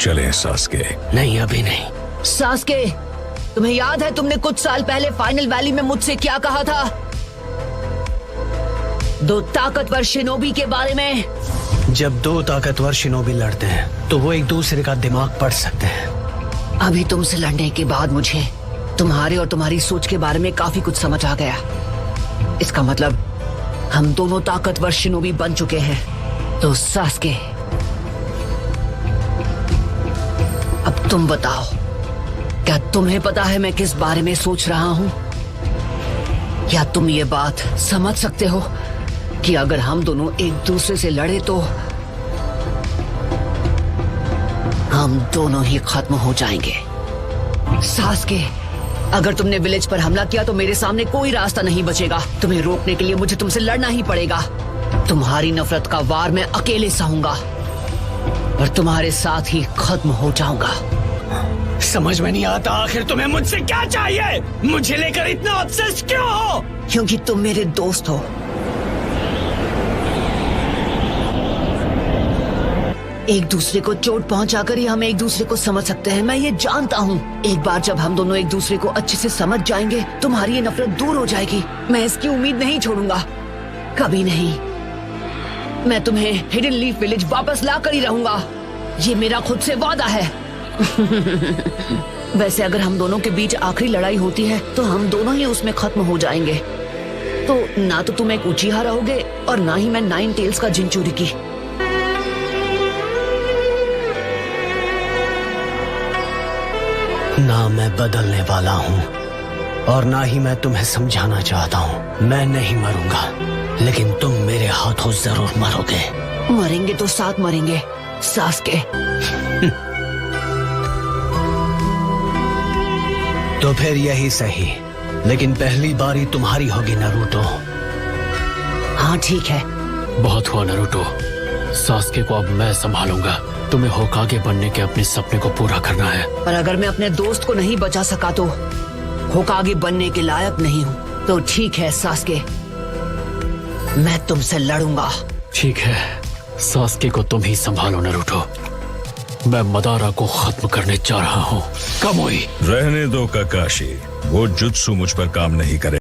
चलें सास्के। नहीं, अभी नहीं। सास्के, तुम्हें याद है तुमने कुछ साल पहले फाइनल वैली में मुझसे क्या कहा था? 2 ताकतवर शिनोबी के बारे में। जब 2 ताकतवर शिनोबी लड़ते हैं तो वो एक दूसरे का दिमाग पढ़ सकते हैं। अभी तुमसे लड़ने के बाद मुझे तुम्हारे और तुम्हारी सोच के बारे में काफी कुछ समझ आ गया। इसका मतलब हम दोनों ताकतवर शिनोबी बन चुके हैं। तो सास्के, अब तुम बताओ, क्या तुम्हें पता है मैं किस बारे में सोच रहा हूं? क्या तुम ये बात समझ सकते हो कि अगर हम दोनों एक दूसरे से लड़े तो हम दोनों ही खत्म हो जाएंगे? सास्के, अगर तुमने विलेज पर हमला किया तो मेरे सामने कोई रास्ता नहीं बचेगा। तुम्हें रोकने के लिए मुझे तुमसे लड़ना ही पड़ेगा। तुम्हारी नफरत का वार मैं अकेले सहूंगा और तुम्हारे साथ ही खत्म हो जाऊंगा। समझ में नहीं आता आखिर तुम्हें मुझसे क्या चाहिए? मुझे लेकर इतना ऑब्सेस्ड क्यों हो? क्योंकि तुम मेरे दोस्त हो। एक दूसरे को चोट पहुंचाकर ही हम एक दूसरे को समझ सकते हैं। मैं ये जानता हूँ। एक बार जब हम दोनों एक दूसरे को अच्छे से समझ जाएंगे, तुम्हारी ये नफरत दूर हो जाएगी। मैं इसकी उम्मीद नहीं छोड़ूंगा, कभी नहीं। मैं तुम्हें हिडन लीफ विलेज वापस ला कर ही रहूंगा। ये मेरा खुद से वादा है। वैसे अगर हम दोनों के बीच आखिरी लड़ाई होती है तो हम दोनों ही उसमें खत्म हो जाएंगे। तो ना तो तुम एक उचीहा रहोगे और ना ही मैं 9 टेल्स का जिनचूरी। ना मैं बदलने वाला हूँ और ना ही मैं तुम्हें समझाना चाहता हूँ। मैं नहीं मरूंगा, लेकिन तुम मेरे हाथों जरूर मरोगे। मरेंगे तो साथ मरेंगे सास्के। तो फिर यही सही, लेकिन पहली बारी तुम्हारी होगी नारुतो। हाँ ठीक है। बहुत हुआ नारुतो, सास्के को अब मैं संभालूंगा। तुम्हें होकागे बनने के अपने सपने को पूरा करना है। पर अगर मैं अपने दोस्त को नहीं बचा सका तो होकागे बनने के लायक नहीं हूँ। तो ठीक है सास्के, मैं तुमसे लड़ूंगा। ठीक है, सास्के को तुम ही संभालो नारुतो। मैं मदारा को खत्म करने जा रहा हूँ। कमोई, रहने दो काकाशी, वो जुत्सु मुझ पर काम नहीं करे।